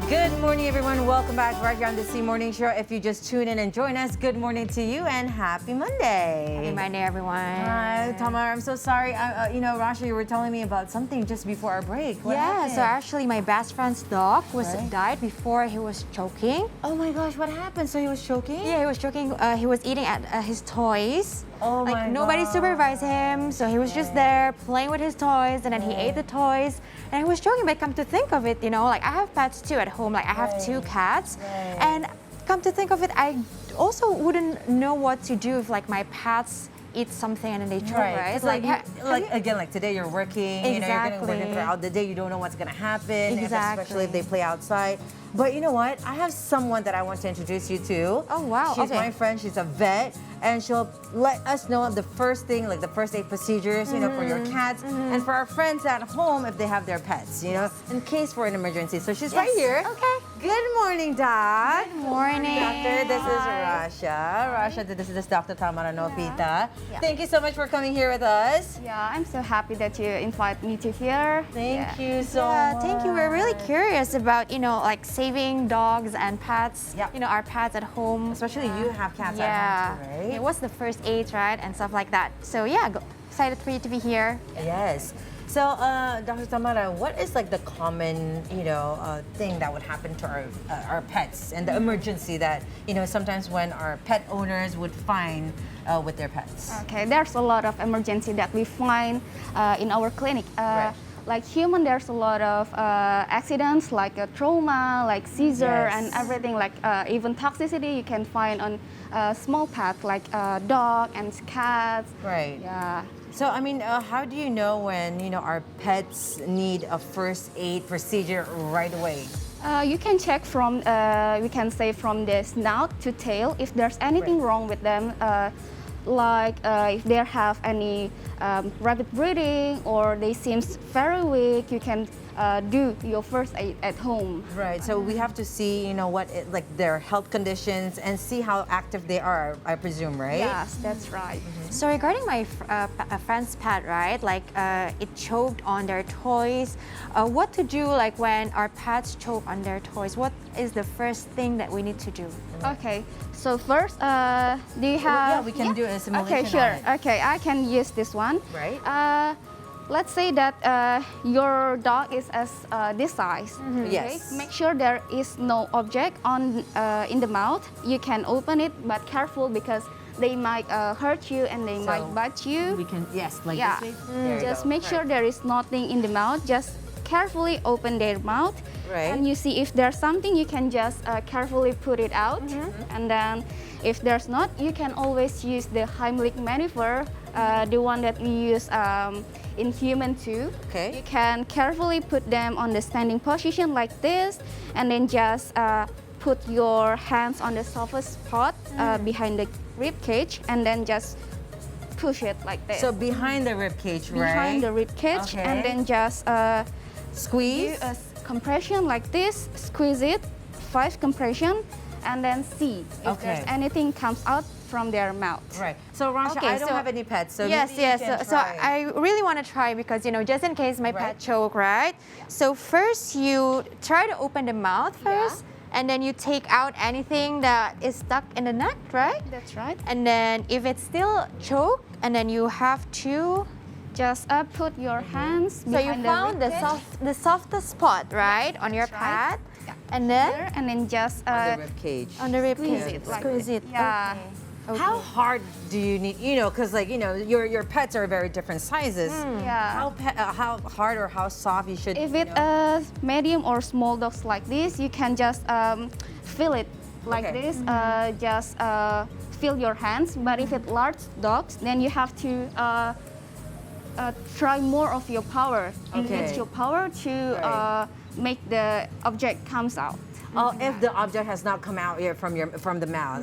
Good morning, everyone. Welcome back right here on the C Morning Show. If you just tune in and join us, good morning to you and happy Monday. Happy Monday, everyone. Hi, Tamara. I'm so sorry. Rasha, you were telling me about something just before our break. What happened? So actually my best friend's dog died before he was choking. Oh my gosh, what happened? So he was choking? Yeah, he was choking. He was eating at his toys. Oh my God. Nobody supervised him, so he was just there playing with his toys, and then he ate the toys, and he was choking. But come to think of it, I have pets too at home. Like I have two cats, and come to think of it, I also wouldn't know what to do if like my pets eat something and then they choke, right? It's like today you're working, you're going to work throughout the day, you don't know what's going to happen, especially if they play outside. But you know what? I have someone that I want to introduce you to. Oh, wow. She's my friend, she's a vet, and she'll let us know the first thing, like the first aid procedures, for your cats, and for our friends at home if they have their pets, in case for an emergency. So she's right here. Okay. Good morning, Doc. Good morning. Doctor, this is Rasha, this is Dr. Tamara Nopita. Thank you so much for coming here with us. Yeah, I'm so happy that you invite me to here. Thank you so much. Thank you. We're really curious about, like saving dogs and pets, our pets at home. Especially you have cats at home too, right? Yeah, what's the first aid, right? And stuff like that. So yeah, excited for you to be here. Yes. So, Dr. Tamara, what is like the common, thing that would happen to our pets and the emergency that, sometimes when our pet owners would find with their pets? Okay, there's a lot of emergency that we find in our clinic. Like human, there's a lot of accidents, like a trauma, like seizure and everything, like even toxicity you can find on small pets, like dog and cats. Right. Yeah. So, how do you know when, our pets need a first aid procedure right away? You can check from, we can say from the snout to tail, if there's anything wrong with them, if they have any rapid breathing or they seem very weak, you can do your first aid at home. Right, so we have to see, their health conditions and see how active they are, I presume, right? Yes, that's right. So regarding my friend's pet, right, it choked on their toys. What to do when our pets choke on their toys? What is the first thing that we need to do? Okay, so first, do you have... Yeah, we can do a simulation. Okay, sure. Okay, I can use this one. Right. Let's say that your dog is as this size. Yes. Make sure there is no object in the mouth. You can open it, but careful because they might hurt you and they might bite you. We can, this way. Just make sure there is nothing in the mouth. Just carefully open their mouth. Right. And you see if there's something, you can just carefully put it out. And then if there's not, you can always use the Heimlich maneuver, the one that we use in human too. Okay. You can carefully put them on the standing position like this, and then just put your hands on the softest spot behind the rib cage, and then just push it like this. So behind the rib cage, right? Behind the rib cage, and then just squeeze. Do a compression like this, squeeze it, 5 compression, and then see if there's anything comes out from their mouth. Right. So Rasha, I don't have any pets, so yes. So try. I really want to try because just in case my pet choke, right? So first you try to open the mouth first, and then you take out anything that is stuck in the neck, right? That's right. And then if it's still choke, and then you have to just put your hands so you behind found the softest spot, right, on your pet, and then on just the rib cage. on the rib squeeze cage, it like squeeze it. Yeah. Okay. How hard do you need? Because your pets are very different sizes. Yeah. How hard or how soft you should? If it's medium or small dogs like this, you can just feel it like this. Just feel your hands. But if it's large dogs, then you have to try more of your power. Engage your power to make the object comes out. Oh, if the object has not come out here from the mouth.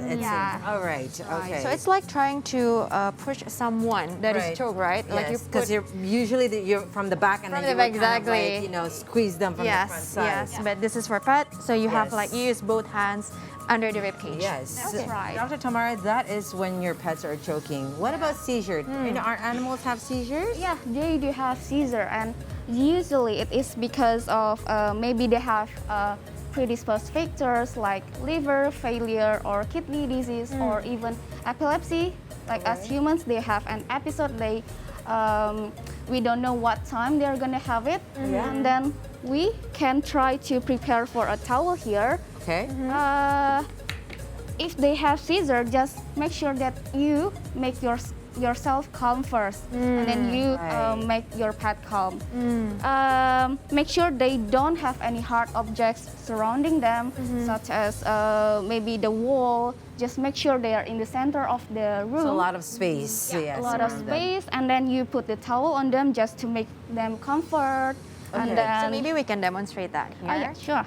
All right. Okay. So it's like trying to push someone that is choked, right? Yes, because you're usually you're from the back and then you would kind of squeeze them from the front side. Yes, but this is for pet, so you have you use both hands under the rib cage. Yes. That's right. Dr. Tamara, that is when your pets are choking. What about seizure? Our animals have seizures? Yeah, they do have seizure, and usually it is because of maybe they have predisposed factors like liver failure or kidney disease or even epilepsy. Like as humans, they have an episode. We don't know what time they're gonna have it, and then we can try to prepare for a towel here. Okay. If they have seizure, just make sure that you make yourself calm first, and then you make your pet calm. Make sure they don't have any hard objects surrounding them, such as maybe the wall. Just make sure they are in the center of the room. So a lot of space. A lot of space, and then you put the towel on them just to make them comfort. And then, So maybe we can demonstrate that here. oh yeah, sure.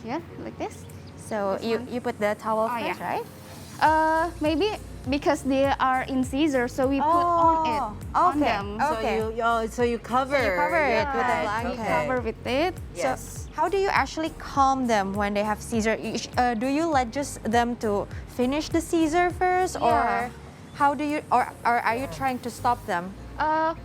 Yeah, like this. So you put the towel Oh, first, yeah. right? Maybe because they are in seizure, so we put on it on them. Okay. So you cover. So you cover it with a Right, blanket. we cover with it. Yes. So how do you actually calm them when they have seizure? Do you let just them to finish the seizure first, Yeah. or how do you, or are you trying to stop them?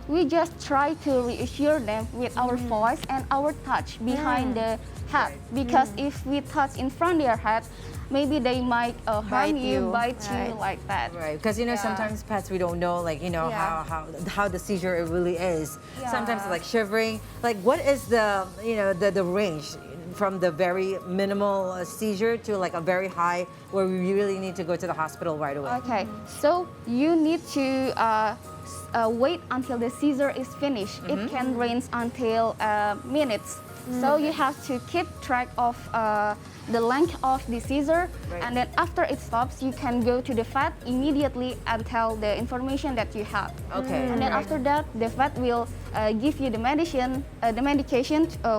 We just try to reassure them with our voice and our touch behind the head. Because if we touch in front of their head, maybe they might harm you, bite you like that. Right, because sometimes pets we don't know, like how the seizure it really is. Sometimes it's like shivering. Like, what is the the range from the very minimal seizure to like a very high where we really need to go to the hospital right away? Okay, so you need to wait until the seizure is finished. It can range until minutes. So you have to keep track of the length of the seizure, and then after it stops, you can go to the vet immediately and tell the information that you have. Okay. And then after that, the vet will give you the medication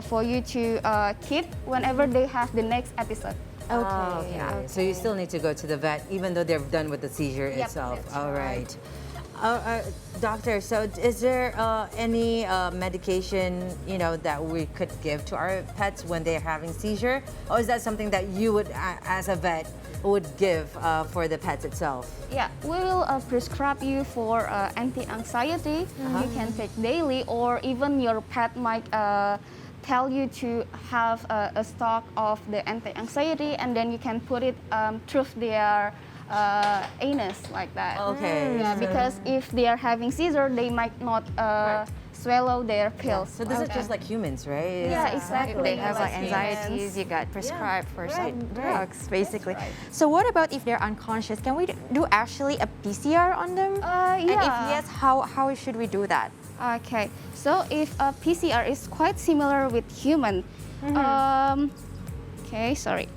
for you to keep whenever they have the next episode. Okay. So you still need to go to the vet even though they're done with the seizure Yep, itself. that's All right. Doctor, so is there any medication that we could give to our pets when they're having seizure, or is that something that you would, as a vet, would give for the pets itself? Yeah, we will prescribe you for anti-anxiety. You can take daily, or even your pet might tell you to have a stock of the anti-anxiety, and then you can put it through their anus like that. Okay. Yeah, because if they are having seizure, they might not swallow their pills. So this is just like humans, right? Yeah, exactly. If they have like Like anxieties, humans. you got prescribed for Right, some right. drugs, basically. So what about if they're unconscious? Can we do actually a PCR on them? And if Yeah. yes, how should we do that? Okay, so if a PCR is quite similar with human, okay, sorry.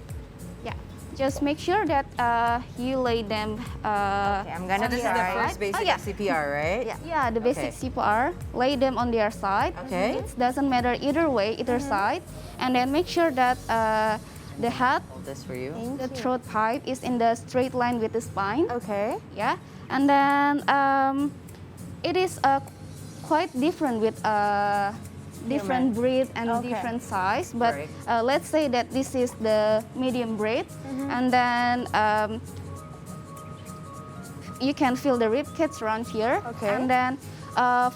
Yeah, just make sure that you lay them. Okay, I'm gonna So this is the try. first basic yeah. CPR, right? Yeah, the basic Okay. CPR. Lay them on their side. Okay. It doesn't matter either way, either side, and then make sure that the head, Hold this for you. the throat pipe is in the straight line with the spine. Okay. Yeah, and then it is quite different with different breed and different size. But Right. let's say that this is the medium breed, and then you can feel the rib cage around here. Okay. And then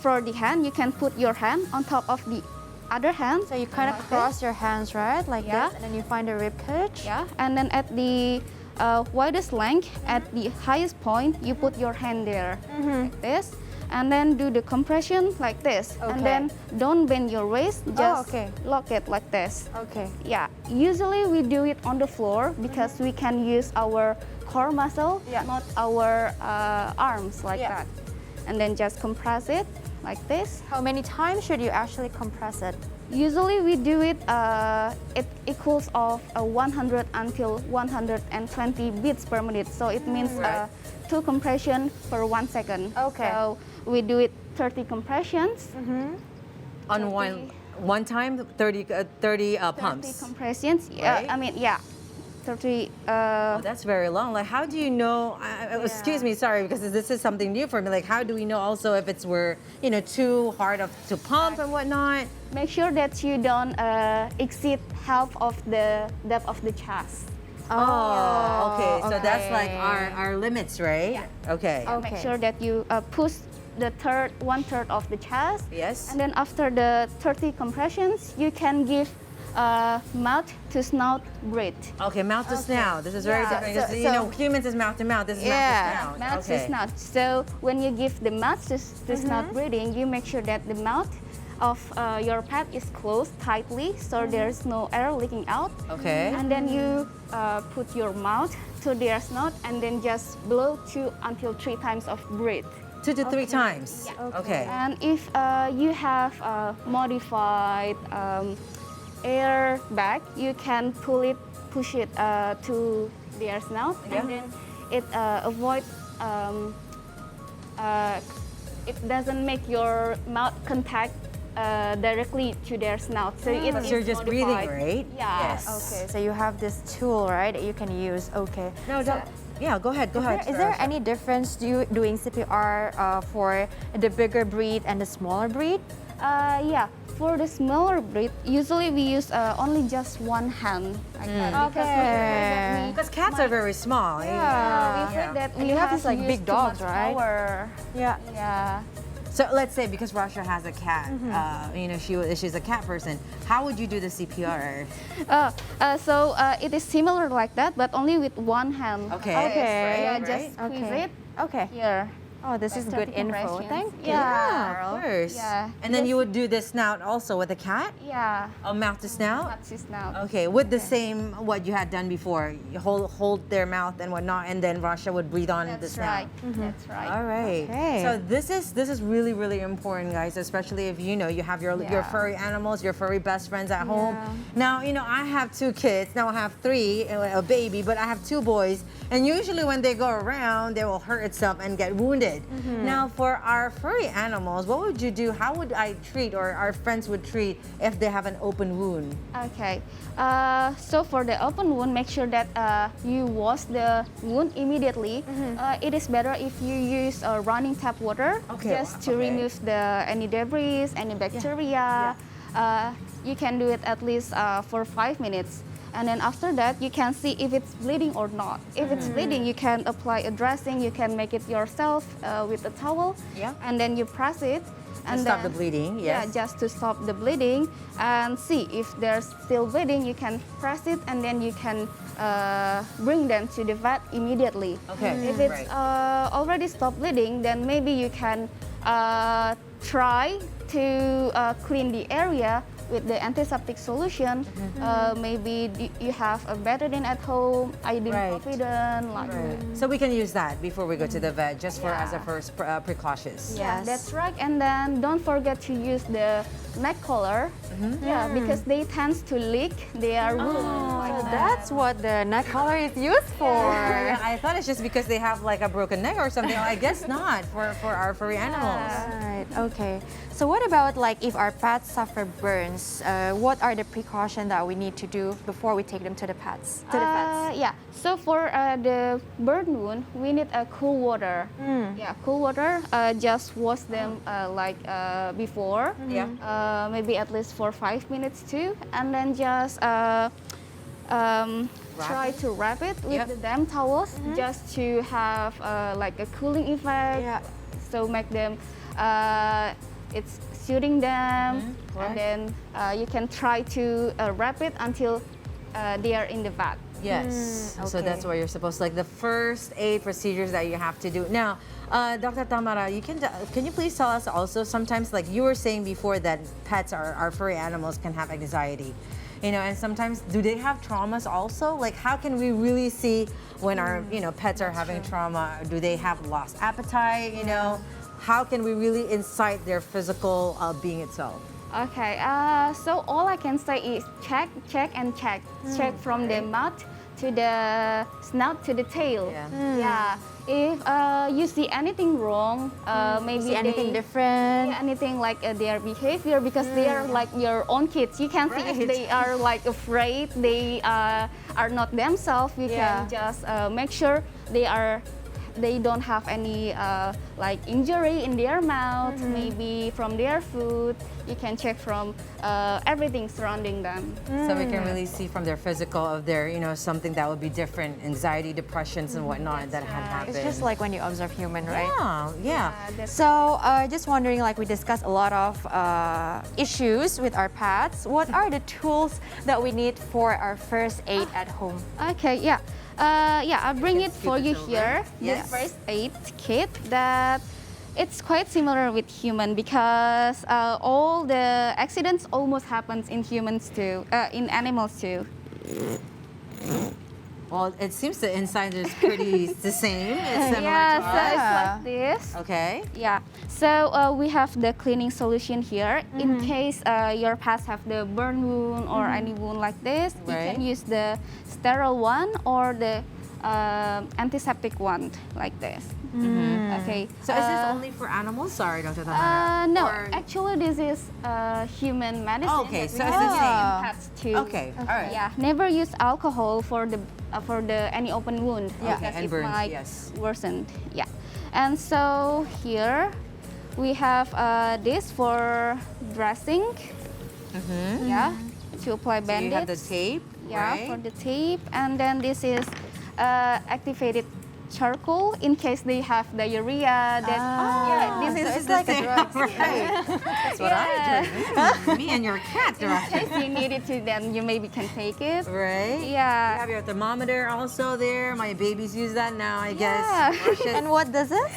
for the hand, you can put your hand on top of the other hand. So you kind of cross your hands, right, like Yeah. this, and then you find the rib cage. Yeah, and then at the widest length, at the highest point, you put your hand there like this, and then do the compression like this, and Okay. then don't bend your waist, just okay. lock it like this. Okay. Yeah, usually we do it on the floor because we can use our core muscle, Yeah. not our arms like Yeah. that, and then just compress it like this. How many times should you actually compress it? Usually we do it, it equals of 100 until 120 beats per minute. So it means Right. 2 compression per 1 second. Okay. So we do it 30 compressions. On one time, 30 pumps. 30 compressions. Right? I mean, yeah. 30. Oh, that's very long. Like, how do you know? Excuse me, sorry, because this is something new for me. Like, how do we know also if it's too hard to pump and whatnot? Make sure that you don't exceed half of the depth of the chest. Oh, okay. So that's like okay. our limits, right? Yeah. Okay. Make sure that you push the 1/3 of the chest. Yes. And then after the 30 compressions, you can give mouth to snout breathe. Okay, mouth to snout. This is very Yeah. different. Because, So- humans is mouth to mouth. This is Yeah. mouth to snout. Mouth Okay. to snout. So when you give the mouth to snout breathing, you make sure that the mouth of your pet is closed tightly, so there's no air leaking out. Okay. And then you put your mouth to their snout and then just blow 2 until 3 times of breath. 2 to 3 times. Okay. And if you have a modified air bag, you can push it to their snout, Yeah. and then it avoid it doesn't make your mouth contact directly to their snout. So it Because is you're just breathing, modified. right? Yeah. Yes. Okay, so you have this tool, right, that you can use. Okay. No, yeah, go ahead. Go ahead. Is there any difference doing CPR for the bigger breed and the smaller breed? Yeah, for the smaller breed, usually we use only just one hand. Like that, because we afraid that we Because cats are very small. we afraid that And we you have have these, like, used big too dogs, much right? Power. Yeah. Yeah. So let's say because Rasha has a cat, she's a cat person. How would you do the CPR? So it is similar like that, but only with one hand. Okay. Okay. Yeah, Right. just squeeze Okay. it Okay. here. Oh, this is good Extra info. compressions. Thank you. Yeah. Of course. Yeah. And then you would do the snout also with the cat? Yeah. Oh, mouth to snout? That's his now. Okay, with the same what you had done before. You hold their mouth and whatnot, and then Rasha would breathe on the That's snout. right. That's right. All right. Okay. So this is really important, guys. Especially if you have your Yeah. furry animals, your furry best friends at home. Now I have 2 kids. Now I have 3, a baby, but I have 2 boys. And usually when they go around, they will hurt itself and get wounded. Now for our furry animals, what would you do? How would I treat, or our friends would treat, if they have an open wound? Okay. So for the open wound, make sure that you wash the wound immediately. It is better if you use running tap water, Okay, just to okay. remove any debris, any bacteria. You can do it at least for 5 minutes. And then after that, you can see if it's bleeding or not. If it's bleeding, you can apply a dressing. You can make it yourself with a towel. Yeah. And then you press it. To stop the bleeding, Yeah, yes. just to stop the bleeding and see if there's still bleeding. You can press it, and then you can bring them to the vet immediately. Okay. If it's right. already stopped bleeding, then maybe you can try to clean the area with the antiseptic solution. Maybe you have a betadine at home, iodine Right. confident, like that. So we can use that before we go to the vet, just for as a Yeah. first precautions. Yeah, Yes. that's right. And then don't forget to use the neck collar. Yeah, because they tend to leak. They are wound. So that's what the neck collar is used for. I thought it's just because they have like a broken neck or something. I guess not for our furry animals. Right. Okay. So what about like if our pets suffer burns? What are the precautions that we need to do before we take them to the pets? Yeah. So for the burn wound, we need a cool water. Yeah, cool water. Just wash them like before. Yeah. Maybe at least for 5 minutes too, and then just try to wrap it with Yep. the damp towels, just to have like a cooling effect. Yeah. So make them it's shooting them, Right. and then you can try to wrap it until they are in the vat. Yes. So okay. that's where you're supposed to, like the first aid procedures that you have to do. Now, Dr. Tamara, can you please tell us also, sometimes like you were saying before that pets, our furry animals, can have anxiety. And sometimes do they have traumas also? Like how can we really see when our pets are having trauma? Do they have lost appetite? How can we really insight their physical being itself? Okay, so all I can say is check, and check. Check from the mouth to the snout to the tail. Yeah. If you see anything wrong, maybe See anything different? Yeah, anything like their behavior, because they are like your own kids. You can see Right. if they are like afraid, they are not themselves. You Yeah. can just make sure they don't have any like injury in their mouth, maybe from their food. You can check from everything surrounding them. So we can really see from their physical of their, something that would be different, anxiety, depressions, and whatnot that had happened. It's just like when you observe human, right? Yeah. So just wondering, like we discussed a lot of issues with our pets. What are the tools that we need for our first aid at home? Okay, yeah. I'll bring it Let's for flip you it over. here. Yes. The first aid kit that it's quite similar with human because all the accidents almost happens in humans too, in animals too. Well, it seems the inside is pretty the same. It's similar Yeah, to so us. it's like this. Okay. Yeah, so we have the cleaning solution here. In case your pets have the burn wound or any wound like this, you Right. can use the sterile one or the antiseptic one like this. Okay. So is this only for animals? Sorry, Dr. Tamara. No, Or- actually this is human medicine. Oh, okay, that so we it's the use same. in pets too. Okay, all right. Yeah, never use alcohol for the any open wound. Yeah. because And it burns, might yes. worsen. Yeah, and so here we have this for dressing. Yeah, to apply So you have the bandage. tape, Yeah, right? for the tape, and then this is activated charcoal in case they have diarrhea. Then this so is it's like a drug. That's what I drink. Me and your cat, in case you need it to, then you maybe can take it. right? You Yeah. have your thermometer also there. My babies use that now, I guess. Yeah. Brush it. And what does it?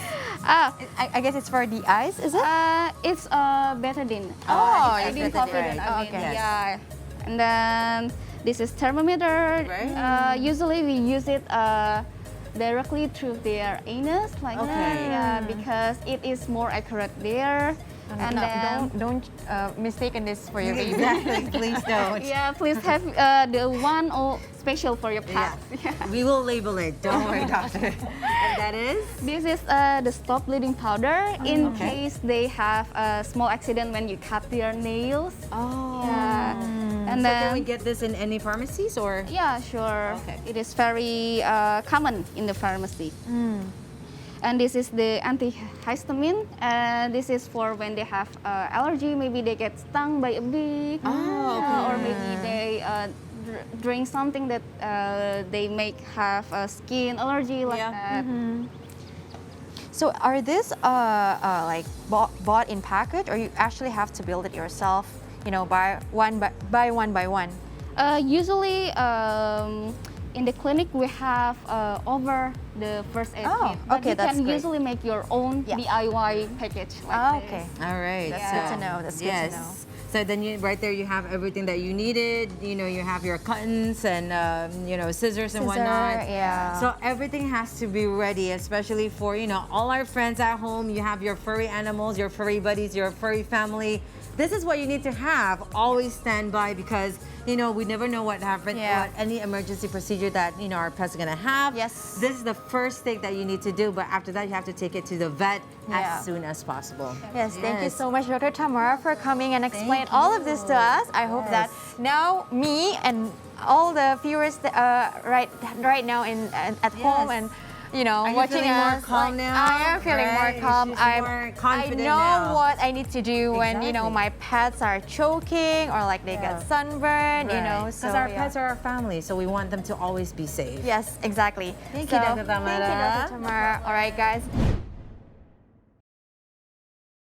Ah, I guess it's for the eyes, is it? it's betadine. Oh, it's it's betadine. betadine. Oh, okay. Yes. Yeah. And then this is thermometer. Right. Usually we use it directly through their anus, like Okay. that. Yeah, because it is more accurate there. And No, then don't mistaken this for your baby. Exactly. Please don't. yeah, please have the one special for your Yeah. pet. We will label it. Don't worry, doctor. And that is? This is the stop bleeding powder in Okay. case they have a small accident when you cut their nails. Oh. Yeah. And So can we then get this in any pharmacies or? yeah, sure. Okay. It is very common in the pharmacy. And this is the antihistamine. And this is for when they have allergy. Maybe they get stung by a bee. Or maybe they drink something that they may have a skin allergy like Yeah. that. So are these like bought in package, or you actually have to build it yourself? By one by one. Usually, in the clinic we have over the first aid Oh, kit. But okay, you that's can great. usually make your own Yeah. DIY package. Like Okay. All right. That's so- good to know. That's good yes. to know. So then right there you have everything that you needed. You have your cuttings and scissors and whatnot. Yeah. So everything has to be ready, especially for all our friends at home. You have your furry animals, your furry buddies, your furry family. This is what you need to have. Always stand by because we never know what happened. Yeah. What any emergency procedure that our pet's gonna have. Yes. This is the first thing that you need to do. But after that, you have to take it to the vet Yeah. as soon as possible. Yes, thank you Yes. so much, Dr. Tamara, for coming and explain all of this to us. I hope that now me and all the viewers right now at home Yes. and Are you watching feeling more us. calm now? I am feeling more Right? calm. She's more confident I know now. what I need to do when Exactly. my pets are choking or like they get sunburned. Because So our yeah. pets are our family, so we want them to always be safe. Yes, exactly. Thank you, Dr. Tamara. Thank you, Dr. Tamara. All right, guys.